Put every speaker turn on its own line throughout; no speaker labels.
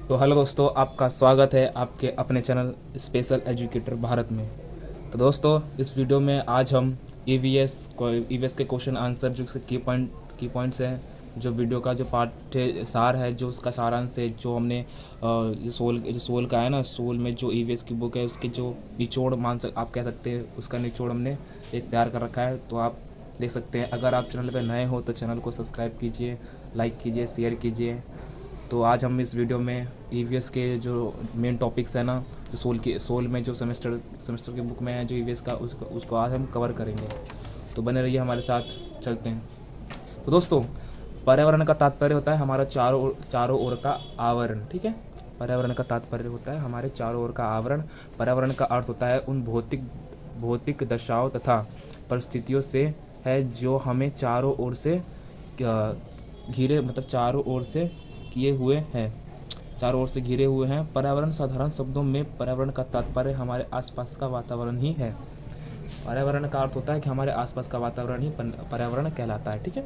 तो हेलो दोस्तों, आपका स्वागत है आपके अपने चैनल स्पेशल एजुकेटर भारत में। तो दोस्तों, इस वीडियो में आज हम ईवीएस के क्वेश्चन आंसर जो की पॉइंट्स हैं, जो वीडियो का जो पाठ्य सार है, जो उसका सारांश है, जो हमने जो सोल का है ना, सोल में जो ईवीएस की बुक है उसके जो निचोड़ आप कह सकते हैं, उसका निचोड़ हमने एक तैयार कर रखा है। तो आप देख सकते हैं। अगर आप चैनल पर नए हो तो चैनल को सब्सक्राइब कीजिए, लाइक कीजिए, शेयर कीजिए। तो आज हम इस वीडियो में ईवीएस के जो मेन टॉपिक्स है ना, जो सोल में जो सेमेस्टर की बुक में है जो ईवीएस का, उसको आज हम कवर करेंगे। तो बने रहिए हमारे साथ, चलते हैं। तो दोस्तों, पर्यावरण का तात्पर्य होता है हमारा चारों ओर का आवरण। ठीक है, पर्यावरण का तात्पर्य होता है हमारे चारों ओर का आवरण। पर्यावरण का अर्थ होता है उन भौतिक दशाओं तथा परिस्थितियों से है जो हमें चारों ओर से घिरे, मतलब चारों ओर से किए हुए हैं, चारों ओर से घिरे हुए हैं। पर्यावरण, साधारण शब्दों में पर्यावरण का तात्पर्य हमारे आसपास का वातावरण ही है। पर्यावरण का अर्थ होता है कि हमारे आसपास का वातावरण ही पर्यावरण कहलाता है। ठीक है।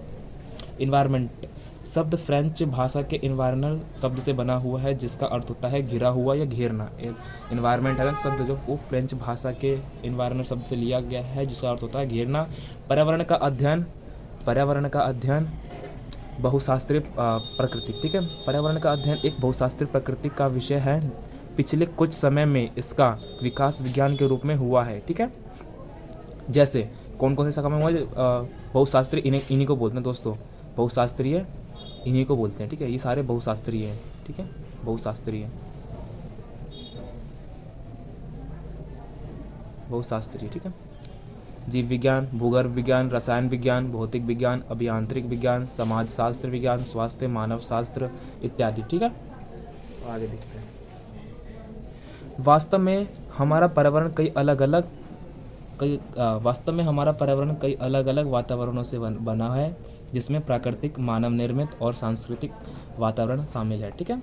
इन्वायरमेंट शब्द फ्रेंच भाषा के इन्वायरनल शब्द से बना हुआ है, जिसका अर्थ होता है घिरा हुआ या घेरना। इन्वायरमेंट है शब्द जो वो फ्रेंच भाषा के इन्वायरनल शब्द से लिया गया है, जिसका अर्थ होता है घेरना। पर्यावरण का अध्ययन बहुशास्त्रीय प्रकृति। ठीक है, पर्यावरण का अध्ययन एक बहुशास्त्रीय प्रकृति का विषय है। पिछले कुछ समय में इसका विकास विज्ञान के रूप में हुआ है। ठीक है, जैसे कौन कौन से शाखा में हुआ है? बहुशास्त्रीय इन्हीं को बोलते हैं दोस्तों, बहुशास्त्रीय इन्हीं को बोलते हैं। ठीक है, ये सारे बहुशास्त्रीय हैं। ठीक है, बहुशास्त्रीय, ठीक है। जीव विज्ञान, भूगर्भ विज्ञान, रसायन विज्ञान, भौतिक विज्ञान, अभियांत्रिक विज्ञान, समाजशास्त्र विज्ञान, स्वास्थ्य, मानव शास्त्र इत्यादि। ठीक है, तो आगे देखते हैं। वास्तव में हमारा पर्यावरण कई अलग अलग वातावरणों से बना है, जिसमें प्राकृतिक, मानव निर्मित और सांस्कृतिक वातावरण शामिल है। ठीक है।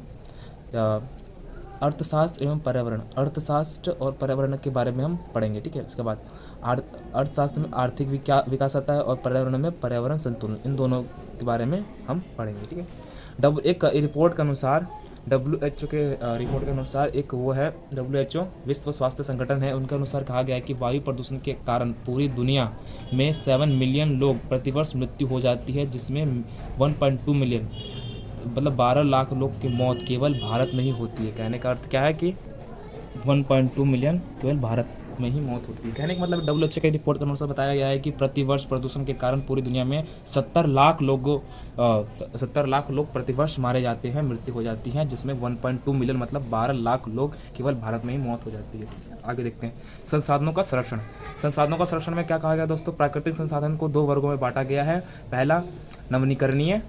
अर्थशास्त्र एवं पर्यावरण, अर्थशास्त्र और पर्यावरण के बारे में हम पढ़ेंगे। ठीक है, उसके बाद अर्थशास्त्र में आर्थिक विकास आता है और पर्यावरण में पर्यावरण संतुलन, इन दोनों के बारे में हम पढ़ेंगे। ठीक है। एक रिपोर्ट के अनुसार, WHO के रिपोर्ट के अनुसार, एक वो है WHO विश्व स्वास्थ्य संगठन है, उनके अनुसार कहा गया है कि वायु प्रदूषण के कारण पूरी दुनिया में 7 मिलियन लोग प्रतिवर्ष मृत्यु हो जाती है, जिसमें 1.2 मिलियन, मतलब 12 लाख लोग की मौत केवल भारत में ही होती है। कहने का अर्थ क्या है कि 1.2 मिलियन केवल भारत में ही मौत होती है। कहने का मतलब WHO की रिपोर्ट के अनुसार बताया गया है कि प्रतिवर्ष प्रदूषण के कारण पूरी दुनिया में 70 लाख लोग प्रतिवर्ष मारे जाते हैं, मृत्यु हो जाती है, जिसमें 1.2 मिलियन मतलब 12 लाख लोग केवल भारत में ही मौत हो जाती है। आगे देखते हैं। संसाधनों का संरक्षण में क्या कहा गया दोस्तों? प्राकृतिक संसाधन को 2 वर्गों में बांटा गया है। पहला नवीनीकरणीय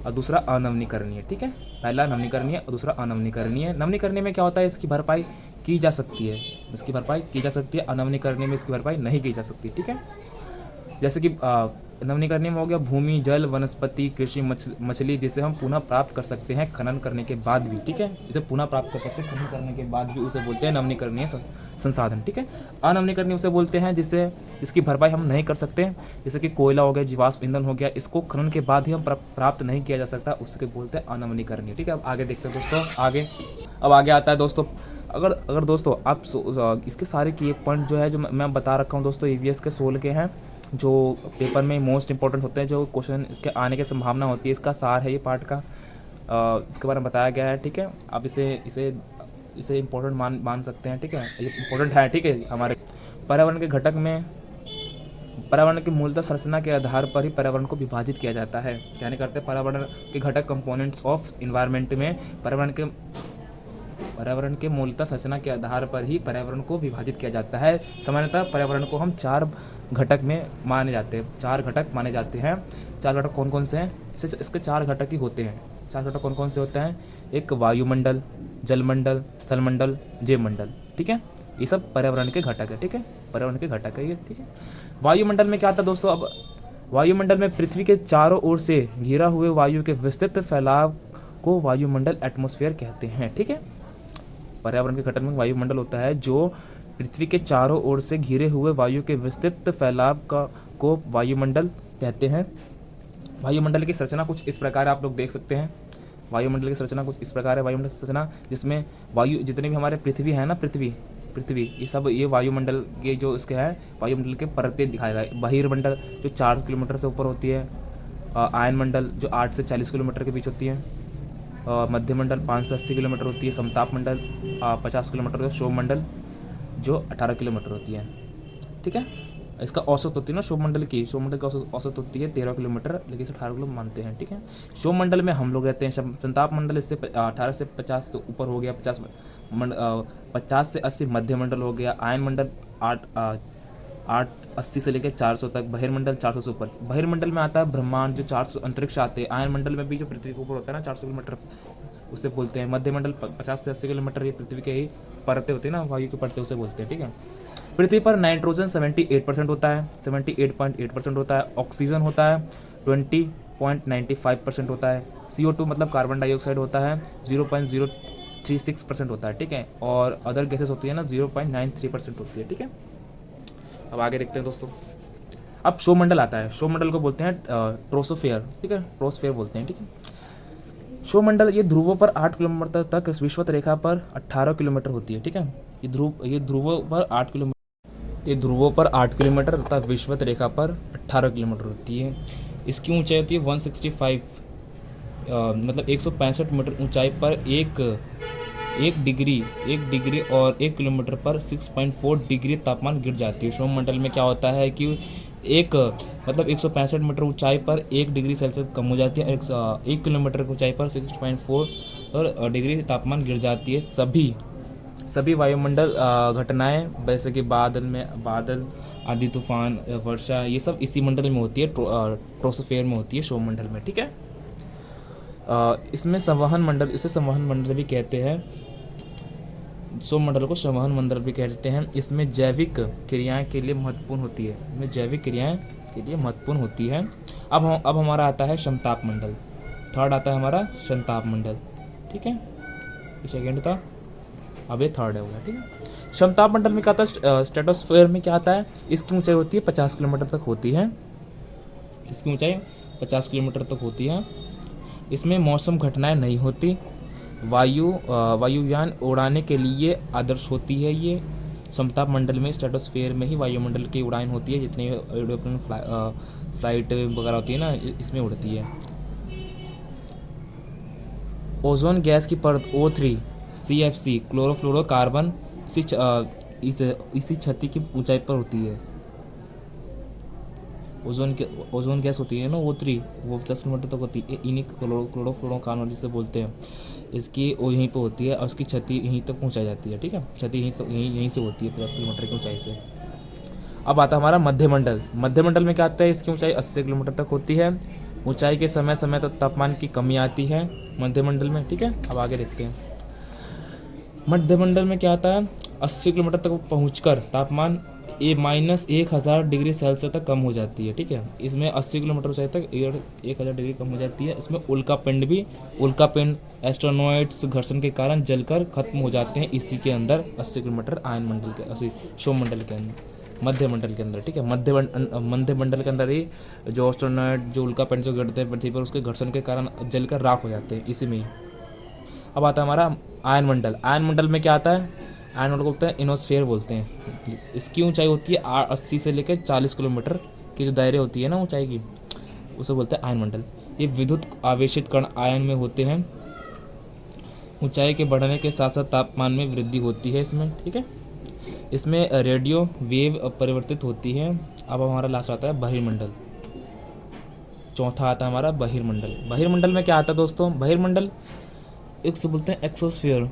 और दूसरा अनवीनीकरणीय। ठीक है, पहला नवीनीकरणीय और दूसरा अनवीनीकरणीय। नवीनीकरणीय में क्या होता है? इसकी भरपाई की जा सकती है, अनवीनीकरणीय में इसकी भरपाई नहीं की जा सकती। ठीक है, जैसे कि नवीनीकरणीय में हो गया भूमि, जल, वनस्पति, कृषि, मछली, जिसे हम पुनः प्राप्त कर सकते हैं खनन करने के बाद भी। ठीक है, इसे पुनः प्राप्त कर सकते हैं खनन करने के बाद भी, उसे बोलते हैं नवीनीकरणीय संसाधन। ठीक है, अनवीनीकरणीय उसे बोलते हैं जिससे इसकी भरपाई हम नहीं कर सकते, जैसे कि कोयला हो गया, जीवाश्म ईंधन हो गया, इसको खनन के बाद ही हम प्राप्त नहीं किया जा सकता, उसके बोलते हैं अनवीनीकरणीय। ठीक है, अब आगे देखते हैं दोस्तों। अब आगे आता है दोस्तों, अगर दोस्तों आप इसके सारे की एक पॉइंट जो है, जो मैं बता रखा हूँ दोस्तों, ईवीएस के 16 के हैं, जो पेपर में मोस्ट इंपॉर्टेंट होते हैं, जो क्वेश्चन इसके आने की संभावना होती है, इसका सार है ये पार्ट का, इसके बारे में बताया गया है। ठीक है, आप इसे इम्पोर्टेंट मान सकते हैं। ठीक है, ये इम्पोर्टेंट है। ठीक है, हमारे पर्यावरण के घटक में पर्यावरण की मूलतः संरचना के आधार पर ही पर्यावरण को विभाजित किया जाता है। कहने करते हैं पर्यावरण के घटक कंपोनेंट्स ऑफ इन्वायरमेंट में पर्यावरण के मूलतः संरचना के आधार पर ही पर्यावरण को विभाजित किया जाता है। सामान्यतः पर्यावरण को हम 4 घटक माने जाते हैं। 4 घटक कौन कौन से हैं? इसके 4 घटक ही होते हैं। 4 घटक कौन कौन से होते हैं? एक वायुमंडल, जलमंडल, स्थलमंडल, जैवमंडल। ठीक है, ये सब पर्यावरण के घटक है। ठीक है, पर्यावरण के घटक है ये। ठीक है, वायुमंडल में क्या आता है दोस्तों? अब वायुमंडल में पृथ्वी के चारों ओर से घिरा हुए वायु के विस्तृत फैलाव को वायुमंडल, एटमॉस्फेयर कहते हैं। ठीक है, पर्यावरण के घटक में वायुमंडल होता है जो पृथ्वी के चारों ओर से घिरे हुए वायु के विस्तृत फैलाव को वायुमंडल कहते हैं। वायुमंडल की संरचना कुछ इस प्रकार आप लोग देख सकते हैं। वायुमंडल की संरचना कुछ इस प्रकार है। वायुमंडल की संरचना जिसमें वायु जितने भी हमारे पृथ्वी है ना, पृथ्वी ये सब ये वायुमंडल ये जो इसके है वायुमंडल के परतें दिखाया गया है। बहिर्मंडल जो 4 किलोमीटर से ऊपर होती है, आयनमंडल जो 8 से 40 किलोमीटर के बीच होती है, मध्यमंडल 5 से 80 किलोमीटर होती है, समताप मंडल 50 किलोमीटर, शोभमंडल जो 18 किलोमीटर होती है। ठीक है, इसका औसत होती है ना शोभमंडल की औसत होती है 13 किलोमीटर, लेकिन इसे 18 किलो मानते हैं। ठीक है, शोभमंडल में हम लोग रहते हैं। संताप मंडल इससे 18 से 50 से ऊपर हो गया, 50 से 80 मध्यमंडल हो गया। आयन मंडल 80 से लेकर 400 तक, बहिर्मंडल 400 से ऊपर। बहिर्मंडल में आता है ब्रह्मांड जो 400 अंतरिक्ष आते हैं। आयन मंडल में भी जो पृथ्वी के ऊपर होता है ना 400 किलोमीटर, उसे बोलते हैं। मध्यमंडल 50 से 80 किलोमीटर, ये पृथ्वी के ही परतें होती है ना, वायु के परतें, उसे बोलते हैं। ठीक है, पृथ्वी पर नाइट्रोजन 78% होता है, 78.8% होता है। ऑक्सीजन होता है 20.95% होता है। CO2 मतलब कार्बन डाइऑक्साइड होता है 0.036% होता है। ठीक है, और अदर गैसेस होती है ना 0.93% होती है। ठीक है, अब आगे देखते हैं दोस्तों। अब शोभमंडल आता है। शोभमंडल को बोलते हैं ट्रोपोस्फेयर। ठीक है, ट्रोपोस्फेयर बोलते हैं। ठीक है, शोभमंडल ये ध्रुवों पर 8 किलोमीटर तक, विषुवत रेखा पर 18 किलोमीटर होती है। ठीक है, ये ध्रुवों पर 8 किलोमीटर तथा विषुवत रेखा पर 18 किलोमीटर होती है। इसकी ऊंचाई होती है 165 मतलब 165 मीटर ऊंचाई पर एक डिग्री और 1 किलोमीटर पर 6.4 डिग्री तापमान गिर जाती है। शोभमंडल में क्या होता है कि मतलब 165 मीटर ऊंचाई पर 1 डिग्री सेल्सियस कम हो जाती है, 1 किलोमीटर की ऊंचाई पर 6.4 डिग्री तापमान गिर जाती है। सभी वायुमंडल घटनाएं जैसे कि बादल, आंधी, तूफान, वर्षा, ये सब इसी मंडल में होती है, ट्रोपोस्फेयर में होती है, शोभमंडल में। ठीक है, इसमें संवहन मंडल, इसे संवहन मंडल भी कहते हैं। शोभमंडल को संवहन मंडल भी कहते हैं। इसमें जैविक क्रियाएं के लिए महत्वपूर्ण होती है। अब हमारा आता है समताप मंडल। थर्ड आता है हमारा समताप मंडल। ठीक है, सेकेंड था, अब ये थर्ड है। ठीक है, समताप मंडल में क्या आता है, स्ट्रेटोस्फेयर में क्या आता है, इसकी ऊंचाई होती है 50 किलोमीटर तक होती है। इसकी ऊंचाई 50 किलोमीटर तक होती है। इसमें मौसम घटनाएं नहीं होती। वायुयान उड़ाने के लिए आदर्श होती है। ये समताप मंडल में, स्ट्रेटोस्फेयर में ही वायुमंडल की उड़ान होती है। जितनी एरोप्लेन फ्लाइट वगैरह होती है ना, इसमें उड़ती है। ओजोन गैस की परत O3 CFC क्लोरोफ्लोरोकार्बन इसी छत्ती की ऊंचाई पर होती है। ओजोन गैस होती है ना O3, वो 10 किलोमीटर तक होती है। इन्हीं क्लोरोफ्लोरोकार्बन जिसे बोलते हैं, इसकी वो यहीं पे होती है और उसकी छत्ती यहीं तक पहुंचाई जाती है। ठीक है, छत्ती यहीं से होती है 50 किलोमीटर की ऊंचाई से। अब आता है हमारा मध्यमंडल। मध्यमंडल में क्या आता है, इसकी ऊंचाई 80 किलोमीटर तक होती है। ऊंचाई के समय तक तापमान की कमी आती है मध्यमंडल में। ठीक है, अब आगे देखते हैं। मध्यमंडल में क्या आता है, 80 किलोमीटर तक पहुंचकर तापमान -1000 डिग्री सेल्सियस तक कम हो जाती है। ठीक है, इसमें 80 किलोमीटर ऊंचाई तक 1000 डिग्री कम हो जाती है। इसमें उल्कापिंड एस्ट्रोनॉइड्स घर्षण के कारण जलकर खत्म हो जाते हैं इसी के अंदर, 80 किलोमीटर आयनमंडल के शोभमंडल के अंदर, मध्यमंडल के अंदर। ठीक है, मध्यमंडल के अंदर ही जो एस्ट्रोनॉइड, जो उल्कापिंड जो गिरते हैं पृथ्वी पर, उसके घर्षण के कारण जलकर राख हो जाते हैं इसी में ही। अब आता है हमारा आयनमंडल। आयनमंडल में क्या आता है, आयनमंडल को बोलते हैं इनोस्फेयर बोलते हैं। इसकी ऊंचाई होती है 80 से लेकर 40 किलोमीटर की जो दायरे होती है ना ऊंचाई की, उसे बोलते हैं आयनमंडल। ये विद्युत आवेशित कण आयन में होते हैं। ऊंचाई के बढ़ने के साथ साथ तापमान में वृद्धि होती है इसमें। ठीक है, इसमें रेडियो वेव परिवर्तित होती है। अब हमारा लास्ट आता है बहिर्मंडल। चौथा आता है हमारा बहिर्मंडल। बहिर्मंडल में क्या आता है दोस्तों, बहिर्मंडल एक से बोलते हैं एक्सोस्फीयर।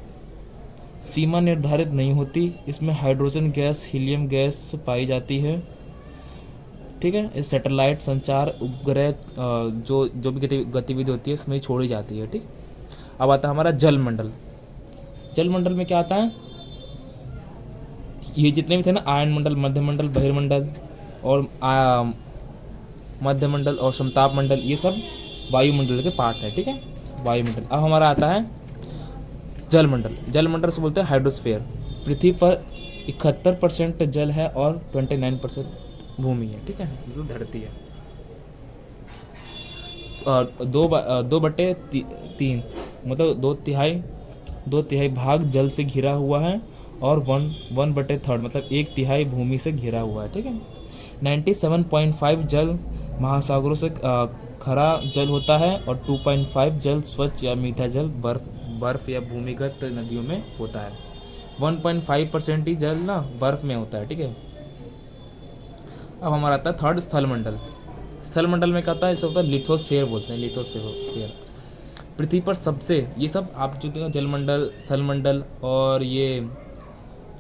सीमा निर्धारित नहीं होती। इसमें हाइड्रोजन गैस, हीलियम गैस पाई जाती है। ठीक है, इस सैटेलाइट संचार उपग्रह जो भी गतिविधि होती है इसमें छोड़ी जाती है। ठीक, अब आता है हमारा जलमंडल। जलमंडल में क्या आता है, ये जितने भी थे ना, आयनमंडल, मध्यमंडल, बहिर्मंडल और मध्यमंडल और समताप मंडल, ये सब वायुमंडल के पार्ट है। ठीक है, वायुमंडल। अब हमारा आता है जलमंडल। जलमंडल से बोलते हैं हाइड्रोस्फीयर। पृथ्वी पर 71% जल है और 29% भूमि है। ठीक है, जो धरती है। और 2/3 मतलब दो तिहाई भाग जल से घिरा हुआ है और 1/3 मतलब 1/3 भूमि से घिरा हुआ है। ठीक है। 97.5 जल महासागरों से खरा जल होता है और 2.5 जल स्वच्छ या मीठा जल बर्फ या भूमिगत नदियों में होता है। 1.5% ही जल ना बर्फ में होता है। ठीक है। अब हमारा आता है थर्ड स्थलमंडल। स्थलमंडल में क्या होता है, इसे होता है लिथोस्फीयर बोलते हैं, लिथोस्फीयर। पृथ्वी पर सबसे, ये सब आप जो देखो जलमंडल, स्थलमंडल और ये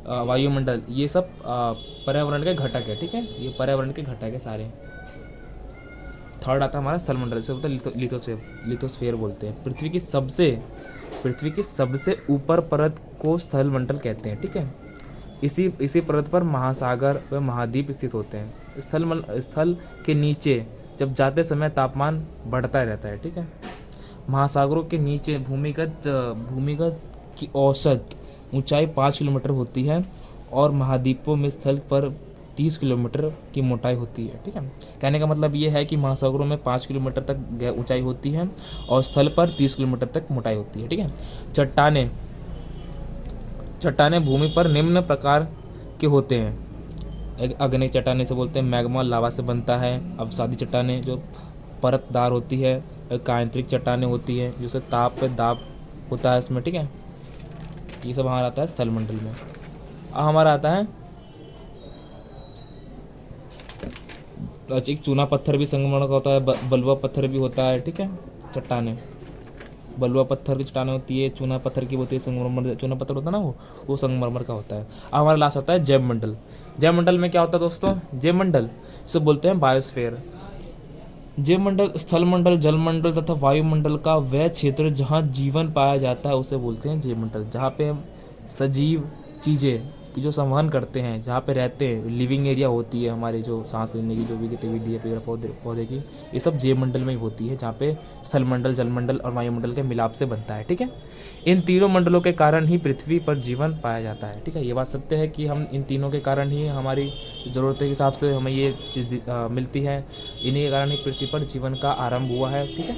वायुमंडल, ये सब पर्यावरण के घटक है। ठीक है। ये पर्यावरण के घटक है सारे। थर्ड आता है हमारा स्थलमंडल, इसे होता है लिथोस्फीयर बोलते हैं। पृथ्वी की सबसे ऊपर परत को स्थलमंडल कहते हैं। ठीक है। इसी परत पर महासागर व महाद्वीप स्थित होते हैं। स्थल के नीचे जब जाते समय तापमान बढ़ता रहता है। ठीक है। महासागरों के नीचे भूमिगत की औसत ऊंचाई 5 किलोमीटर होती है और महाद्वीपों में स्थल पर 30 किलोमीटर की मोटाई होती है। ठीक है। कहने का मतलब ये है कि महासागरों में 5 किलोमीटर तक ऊंचाई होती है और स्थल पर 30 किलोमीटर तक मोटाई होती है। ठीक है। चट्टानें भूमि पर निम्न प्रकार के होते हैं। एक अग्नि चट्टाने से बोलते हैं, मैग्मा लावा से बनता है। अब सादी चट्टानें जो परतदार होती है, कायांतरिक चट्टानें होती है जिससे ताप पे दाब होता है इसमें। ठीक है। ये सब हमारा आता है स्थलमंडल में। अब हमारा आता है एक चूना पत्थर भी संगमरमर का होता है, बलुआ पत्थर भी होता है। ठीक है। चट्टानें बलुआ पत्थर की चट्टानें होती है, चूना पत्थर की होती है, संगमरमर चूना पत्थर होता है ना, वो संगमरमर का होता है। अब हमारा लास्ट आता है जैवमंडल। जैवमंडल में क्या होता है दोस्तों, जैवमंडल इसे बोलते हैं बायोस्फीयर। जैवमंडल स्थलमंडल, जलमंडल तथा वायुमंडल का वह क्षेत्र जहाँ जीवन पाया जाता है उसे बोलते हैं जैवमंडल। जहाँ पे सजीव चीज़ें जो संवहन करते हैं, जहाँ पे रहते हैं, लिविंग एरिया होती है हमारे, जो सांस लेने की जो भी गतिविधि है पेड़ पौधे की, ये सब जैवमंडल में ही होती है, जहाँ पे स्थलमंडल, जलमंडल और वायुमंडल के मिलाप से बनता है। ठीक है। इन तीनों मंडलों के कारण ही पृथ्वी पर जीवन पाया जाता है। ठीक है। ये बात सत्य है कि हम इन तीनों के कारण ही हमारी ज़रूरत के हिसाब से हमें ये चीज़ मिलती है। इन्हीं के कारण ही पृथ्वी पर जीवन का आरंभ हुआ है। ठीक है।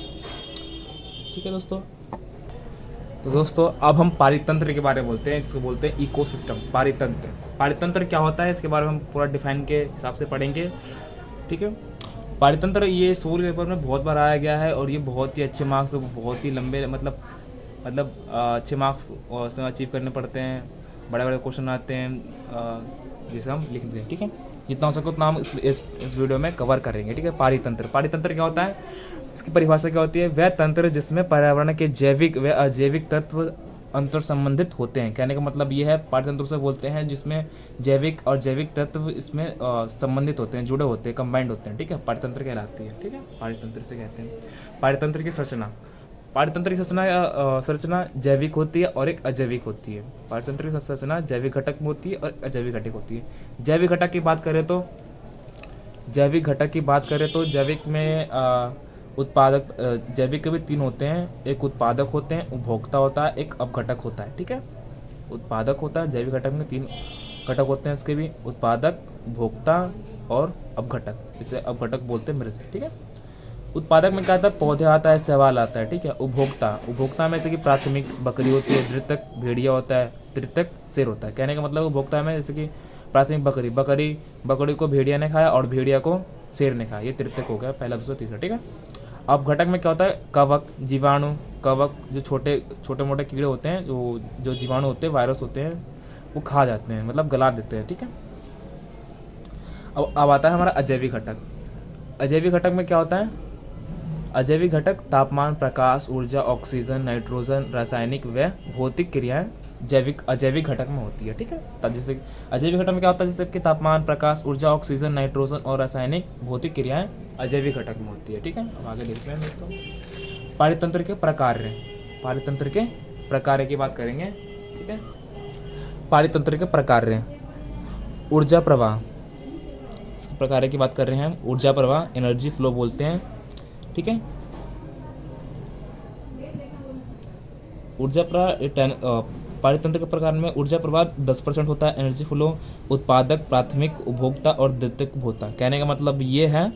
ठीक है दोस्तों। तो दोस्तों अब हम पारितंत्र के बारे में बोलते हैं। इसको बोलते हैं इकोसिस्टम। पारितंत्र क्या होता है इसके बारे में हम पूरा डिफाइन के हिसाब से पढ़ेंगे। ठीक है। पारितंत्र ये सोल पेपर में बहुत बार आया गया है और ये बहुत ही अच्छे मार्क्स, बहुत ही लंबे मतलब अच्छे मार्क्स उसमें अचीव करने पड़ते हैं। बड़े बड़े क्वेश्चन आते हैं जिसे हम लिख दें। ठीक है। जितना हो सके उतना हम इस वीडियो में कवर करेंगे। ठीक है। पारितंत्र क्या होता है, इसकी परिभाषा क्या होती है, वह तंत्र जिसमें पर्यावरण के जैविक व अजैविक तत्व अंतर संबंधित होते हैं। कहने का मतलब ये है, पारितंत्र से बोलते हैं जिसमें जैविक और जैविक तत्व इसमें संबंधित होते हैं, जुड़े होते हैं, कंबाइंड होते हैं। ठीक है। पारितंत्र कहलाती है। ठीक है। पारितंत्र से कहते हैं। पारितंत्र की संरचना जैविक होती है और एक अजैविक होती है। पारितंत्र की संरचना जैविक घटक में होती है और अजैविक घटक होती है। जैविक घटक की बात करें तो जैविक में उत्पादक, जैविक के भी 3 होते हैं। एक उत्पादक होते हैं, उपभोक्ता होता है, एक अपघटक होता है। ठीक है। उत्पादक होता है, जैविक घटक में 3 घटक होते हैं इसके भी, उत्पादक, उपभोक्ता और अपघटक। इसे अपघटक बोलते हैं मृत। ठीक है। उत्पादक में क्या आता है, पौधे आता है, शैवाल आता है। ठीक है। उपभोक्ता में जैसे कि प्राथमिक बकरी होती है, द्वितीयक भेड़िया होता है, तृतीयक शेर होता है। कहने का मतलब उपभोक्ता में जैसे कि प्राथमिक बकरी को भेड़िया ने खाया और भेड़िया को शेर ने खाया, ये तृतीयक हो गया, पहला दूसरा तीसरा। ठीक है। अपघटक में क्या होता है, कवक, जीवाणु, जो छोटे मोटे कीड़े होते हैं, जो जीवाणु होते हैं, वायरस होते हैं, वो खा जाते हैं, मतलब गला देते हैं। ठीक है। अब आता है हमारा अजैविक घटक। अजैविक घटक में क्या होता है, अजैविक घटक तापमान, प्रकाश, ऊर्जा, ऑक्सीजन, नाइट्रोजन, रासायनिक व भौतिक क्रियाएं अजैविक घटक में होती है। ठीक है। तब जैसे अजैविक घटक में क्या होता है, जैसे कि तापमान, प्रकाश, ऊर्जा, ऑक्सीजन, नाइट्रोजन और रासायनिक भौतिक क्रियाएं अजैविक घटक में होती है। ठीक है। अब आगे देखते हैं दोस्तों, पारितंत्र के प्रकार की बात करेंगे। ठीक है। पारितंत्र के प्रकार, ऊर्जा प्रवाह, प्रकार की बात कर रहे हैं हम। ऊर्जा प्रवाह, एनर्जी फ्लो बोलते हैं। ठीक है। ऊर्जा प्रवाह, पारितंत्र के प्रकार में ऊर्जा प्रवाह 10% होता है, एनर्जी फ्लो उत्पादक, प्राथमिक, उपभोक्ता और द्वितीयक उपभोक्ता। कहने का मतलब ये है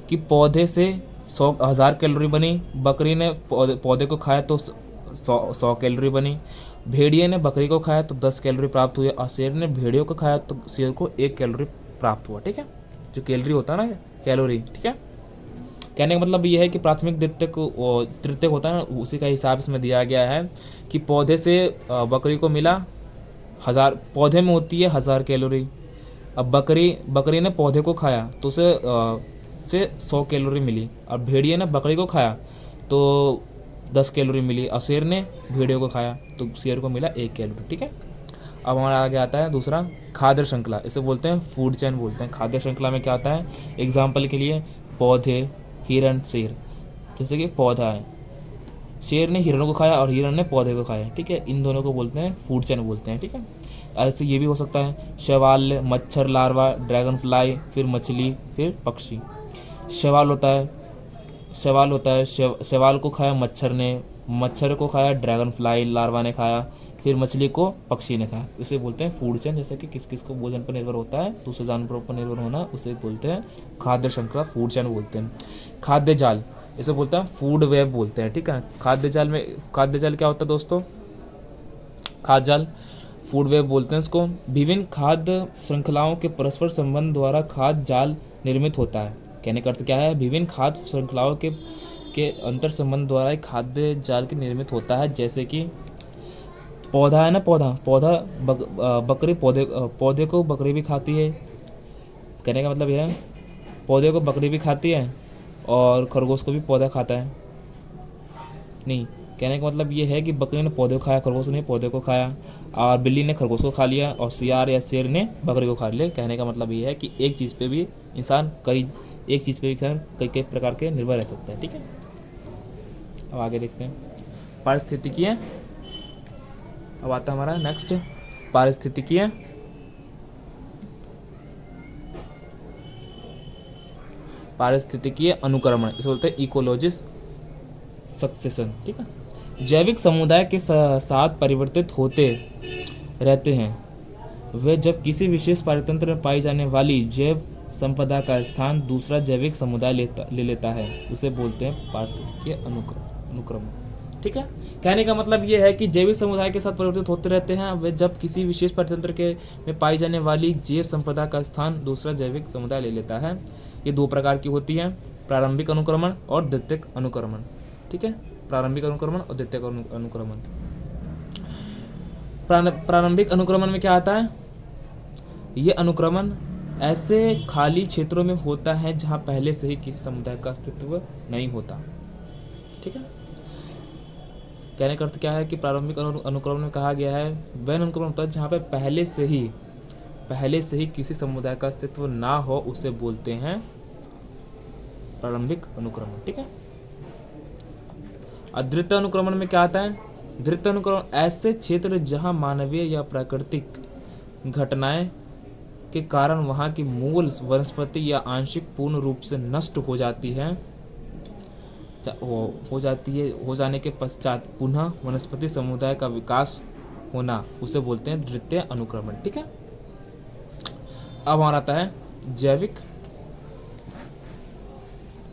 कि पौधे से 100,000 कैलोरी बनी, बकरी ने पौधे को खाया तो 100 कैलोरी बनी। भेड़िए ने बकरी को खाया तो 10 कैलोरी प्राप्त हुई, और शेर ने भेड़ियों को खाया तो शेर को 1 कैलोरी प्राप्त हुआ। ठीक है, जो कैलोरी होता है ना, कैलोरी। ठीक है, कहने का मतलब ये है कि प्राथमिक तृतीयक होता है ना, उसी का हिसाब इसमें दिया गया है कि पौधे से बकरी को मिला 1000, पौधे में होती है 1000 कैलोरी। अब बकरी ने पौधे को खाया तो उसे 100 कैलोरी मिली, और भेड़िए ने बकरी को खाया तो 10 कैलोरी मिली, और शेर ने भेड़ियों को खाया तो शेर को मिला 1 कैलोरी। ठीक है, अब हमारा आगे आता है दूसरा, खाद्य श्रृंखला। इसे बोलते हैं फूड चेन बोलते हैं। खाद्य श्रृंखला में क्या आता है, एग्जाम्पल के लिए पौधे, हिरण, शेर। जैसे कि पौधा है, शेर ने हिरणों को खाया और हिरण ने पौधे को खाया। ठीक है, इन दोनों को बोलते हैं फूड चेन बोलते हैं। ठीक है, ऐसे ये भी हो सकता है शैवाल, मच्छर लार्वा, ड्रैगन फ्लाई, फिर मछली, फिर पक्षी। शैवाल होता है शैवाल को खाया मच्छर ने, मच्छर को खाया ड्रैगन फ्लाई, लार्वा ने खाया, फिर मछली को पक्षी ने खाया। इसे बोलते हैं फूड चेन। जैसे कि किस किस को भोजन पर निर्भर होता है, दूसरे जानवरों पर निर्भर होना, उसे बोलते हैं खाद्य श्रृंखला, फूड चेन बोलते हैं। खाद्य जाल, इसे बोलते हैं फूड वेब बोलते हैं। ठीक है, खाद्य जाल क्या होता है दोस्तों, खाद्य जाल, फूड वेब बोलते हैं इसको। विभिन्न खाद्य श्रृंखलाओं के परस्पर संबंध द्वारा खाद्य जाल निर्मित होता है। कहने का अर्थ क्या है, विभिन्न खाद्य श्रृंखलाओं के अंतर संबंध द्वारा एक खाद्य जाल की निर्मित होता है। जैसे कि पौधा है ना, बकरी पौधे को बकरी भी खाती है। कहने का मतलब यह है, पौधे को बकरी भी खाती है और खरगोश को भी पौधा खाता है। नहीं, कहने का मतलब ये है कि बकरी ने पौधे को खाया, खरगोश ने पौधे को खाया, और बिल्ली ने खरगोश को खा लिया, और सियार या शेर ने बकरी को खा लिया। कहने का मतलब ये है कि एक चीज़ पे भी इंसान कई प्रकार के निर्भर रह सकता है। ठीक है, अब आगे देखते हैं पारिस्थितिकीय। अब आता है हमारा नेक्स्ट पारिस्थितिकीय अनुक्रमण, इसे बोलते हैं इकोलॉजी सक्सेशन। ठीक है, जैविक समुदाय के साथ परिवर्तित होते रहते हैं वे जब किसी विशेष पारितंत्र में पाई जाने वाली जैव संपदा का स्थान दूसरा जैविक समुदाय ले लेता है, उसे बोलते हैं पारिस्थितिकीय अनुक्रमण। ठीक है, कहने का मतलब ये है कि जैविक समुदाय के साथ परिवर्तित होते रहते हैं वे जब किसी विशेष पारितंत्र में पाई जाने वाली जैव संपदा का स्थान दूसरा जैविक समुदाय ले लेता है। ये 2 प्रकार की होती है, प्रारंभिक अनुक्रमण और द्वितीयक अनुक्रमण। ठीक है, प्रारंभिक अनुक्रमण और द्वितीयक अनुक्रमण। प्रारंभिक अनुक्रमण में क्या आता है, ये अनुक्रमण ऐसे खाली क्षेत्रों में होता है जहां पहले से ही किसी समुदाय का अस्तित्व नहीं होता। ठीक है, कहने का अर्थ क्या है कि प्रारंभिक अनुक्रमण में कहा गया है वह अनुक्रमण होता है जहां पे पहले से ही किसी समुदाय का अस्तित्व ना हो, उसे बोलते हैं प्रारंभिक अनुक्रमण। ठीक है, द्वितीय अनुक्रमण में क्या आता है, द्वितीय अनुक्रमण ऐसे क्षेत्र जहां मानवीय या प्राकृतिक घटनाएं के कारण वहां की मूल वनस्पति या आंशिक पूर्ण रूप से नष्ट हो जाती है, हो जाने के पश्चात पुनः वनस्पति समुदाय का विकास होना, उसे बोलते हैं द्वितीय अनुक्रमण। ठीक है, अब हमारा आता है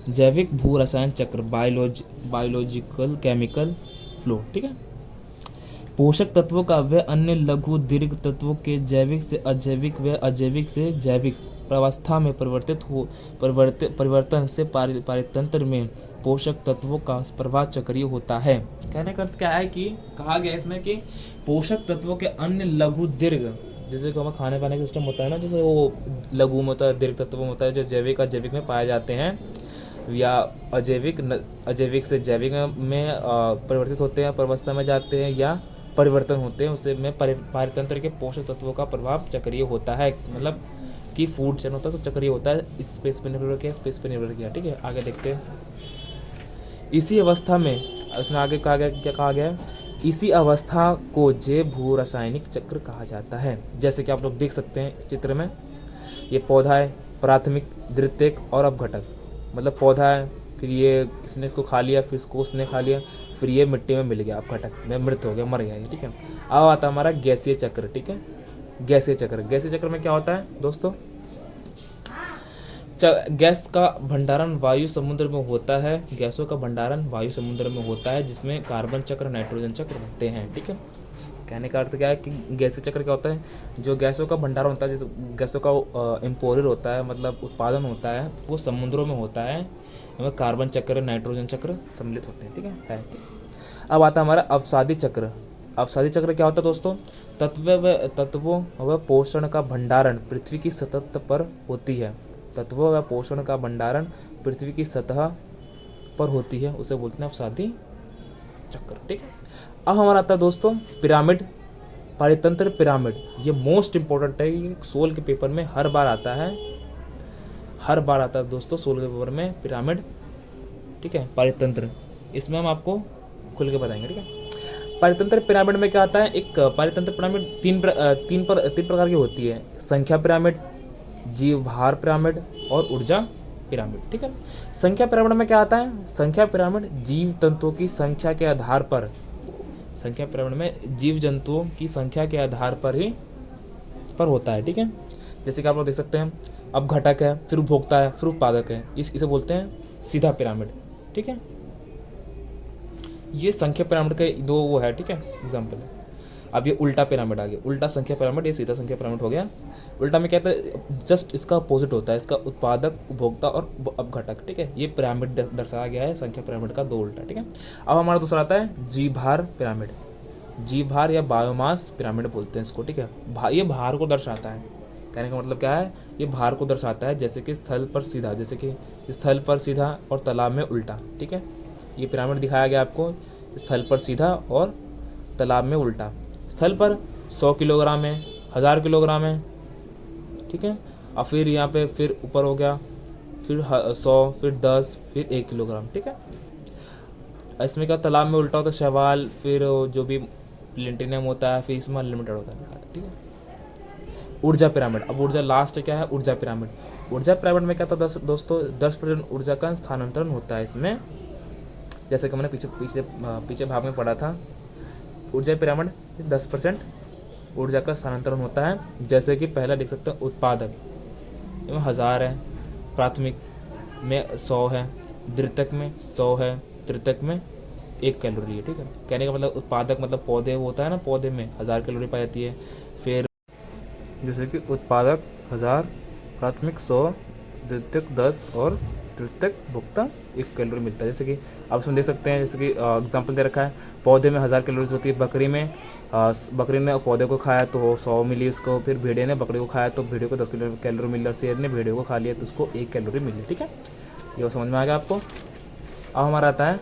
जैविक भू रसायन चक्र, बायोलॉजिकल केमिकल फ्लो। ठीक है, पोषक तत्वों का व अन्य लघु दीर्घ तत्वों के जैविक से अजैविक व अजैविक से जैविक प्रावस्था में परिवर्तन से पारितंत्र में पोषक तत्वों का प्रवाह चक्रीय होता है। कहने का अर्थ क्या है कि कहा गया इसमें कि पोषक तत्वों के अन्य लघु दीर्घ, जैसे कि हमारा खाने पाने का सिस्टम होता है ना, जैसे वो लघु में होता है, दीर्घ तत्व में होता है, जो जैविक अजैविक में पाए जाते हैं, या अजैविक से जैविक में परिवर्तित होते हैं, प्रावस्था में जाते हैं या परिवर्तन होते हैं, उसे में पारितंत्र के पोषक तत्वों का प्रभाव चक्रीय होता है। मतलब कि फूड चेन होता है तो चक्रीय होता है, स्पेस पे निर्भर किया। ठीक है, आगे देखते हैं। इसी अवस्था में उसमें आगे क्या कहा गया है, इसी अवस्था को जैव भू रासायनिक चक्र कहा जाता है। जैसे कि आप लोग देख सकते हैं इस चित्र में, ये पौधा है, प्राथमिक, द्वितीयक और अपघटक। मतलब पौधा है, फिर ये इसने इसको खा लिया, फिर इसको उसने खा लिया, फिर ये मिट्टी में मिल गया, अपघटक में मृत हो गया, मर गया ये। ठीक है, अब आता है हमारा गैसीय चक्र। ठीक है, गैसीय चक्र में क्या होता है दोस्तों, गैस का भंडारण वायु समुद्र में होता है, गैसों का भंडारण वायु समुद्र में होता है, जिसमें कार्बन चक्र, नाइट्रोजन चक्र होते हैं। ठीक है, कहने का अर्थ क्या है कि गैसीय चक्र क्या होता है, जो गैसों का भंडारण होता है, जैसे गैसों का इम्पोरियर होता है, मतलब उत्पादन होता है, वो समुद्रों में होता है, इसमें कार्बन चक्र, नाइट्रोजन चक्र सम्मिलित होते हैं। ठीक है। अब आता है हमारा अवसादी चक्र। अवसादी चक्र क्या होता है दोस्तों, तत्वों व पोषण का भंडारण पृथ्वी की सतह पर होती है। तत्वों व पोषण का भंडारण पृथ्वी की सतह पर होती है, उसे बोलते हैं अवसादी चक्र। ठीक है। अब हमारा आता है दोस्तों पिरामिड, पारितंत्र पिरामिड। ये मोस्ट इंपॉर्टेंट है, ये सोल के पेपर में हर बार आता है, हर बार आता है दोस्तों सोल के पेपर में पिरामिड। ठीक है, पारितंत्र, इसमें हम आपको खुल के बताएंगे। ठीक है, पारितंत्र पिरामिड में क्या आता है, एक पारितंत्र पिरामिड तीन प्रकार की होती है, संख्या पिरामिड, जीवभार पिरामिड और ऊर्जा पिरामिड। ठीक है, संख्या पिरामिड में क्या आता है, संख्या पिरामिड जीव तंतुओं की संख्या के आधार पर, संख्या पिरामिड में जीव जंतुओं की संख्या के आधार पर होता है। ठीक है, जैसे कि आप लोग देख सकते हैं, अब घटक है, फिर उपभोक्ता है, फिर उत्पादक है, इसे बोलते हैं सीधा पिरामिड। ठीक है, ये संख्या पिरामिड के दो वो है। ठीक है, एग्जाम्पल है। अब ये उल्टा पिरामिड आ गया, उल्टा संख्या पिरामिड, ये सीधा संख्या पिरामिड हो गया। उल्टा में कहते हैं जस्ट इसका अपोजिट होता है, इसका उत्पादक, उपभोक्ता और अब घटक। ठीक है, ये पिरामिड दर्शाया गया है संख्या पिरामिड का दो उल्टा। ठीक है, अब हमारा दूसरा आता है जीवभार पिरामिड। जीवभार या बायोमास पिरामिड बोलते हैं इसको। ठीक है, ये भार को दर्शाता है, कहने का मतलब क्या है, ये भार को दर्शाता है, जैसे कि स्थल पर सीधा, जैसे कि स्थल पर सीधा और तालाब में उल्टा। ठीक है, ये पिरामिड दिखाया गया आपको, स्थल पर सीधा और तालाब में उल्टा। स्थल पर 100 किलोग्राम है, 1000 किलोग्राम है। ठीक है, और फिर यहाँ पे फिर ऊपर हो गया, फिर 100, फिर 10, फिर 1 किलोग्राम। ठीक है, इसमें क्या तालाब में उल्टा होता है शैवाल, फिर जो भी प्लेटिनम होता है, फिर इसमें अनलिमिटेड होता है। ठीक है, ऊर्जा पिरामिड। अब ऊर्जा लास्ट क्या है, ऊर्जा पिरामिड। ऊर्जा पिरामिड में क्या था दोस्तों, 10% ऊर्जा का स्थानांतरण होता है इसमें, जैसे कि मैंने पीछे भाग में पढ़ा था। ऊर्जा पिरामिड 10% ऊर्जा का स्थानांतरण होता है, जैसे कि पहला देख सकते हैं उत्पादक में 1000 है, प्राथमिक में 100 है, द्वितीयक में 100 है, तृतीयक में 1 कैलोरी है। ठीक है, कहने का मतलब उत्पादक मतलब पौधे होता है ना, पौधे में 1000 कैलोरी पाई जाती है। फिर जैसे कि उत्पादक 1000, प्राथमिक 100, द्वितीयक 10 और तृतीयक भुगता 1 कैलोरी मिलता है। जैसे कि आप इसमें देख सकते हैं, जैसे कि एग्जाम्पल दे रखा है, पौधे में 1000 कैलोरीज होती है, बकरी ने पौधे को खाया तो 100 मिली उसको, फिर भेड़े ने बकरी को खाया तो भेड़े को 10 कैलोरी मिली, और शेर ने भेड़े को खा लिया तो उसको 1 कैलोरी मिली। ठीक है, ये समझ में आ गया आपको। अब हमारा आता है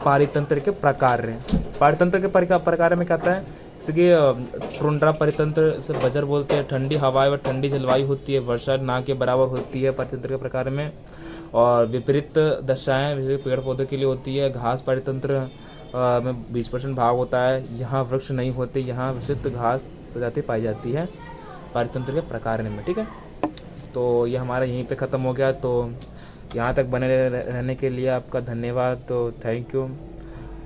पारितंत्र के प्रकार। पारितंत्र के प्रकार में क्या आता है, जैसे कि टुंड्रा परितंत्र से बजर बोलते हैं, ठंडी हवाएं व ठंडी जलवायु होती है, वर्षा ना के बराबर होती है परितंत्र के प्रकार में, और विपरीत दशाएं जैसे पेड़ पौधों के लिए होती है। घास परितंत्र में 20% भाग होता है, यहाँ वृक्ष नहीं होते, यहाँ विशिष्ट घास प्रजाति पाई जाती है पारितंत्र के प्रकार में। ठीक है, तो ये हमारा यहीं पे ख़त्म हो गया। तो यहाँ तक बने रहने के लिए आपका धन्यवाद, तो थैंक यू।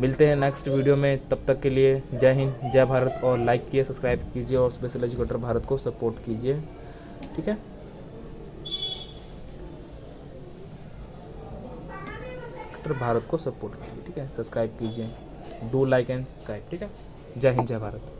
मिलते हैं नेक्स्ट वीडियो में, तब तक के लिए जय हिंद, जय भारत, और लाइक कीजिए, सब्सक्राइब कीजिए और स्पेशल एजुकेटर भारत को सपोर्ट कीजिए। ठीक है, भारत को सपोर्ट कीजिए। ठीक है, सब्सक्राइब कीजिए, डू लाइक एंड सब्सक्राइब। ठीक है, जय हिंद, जय भारत।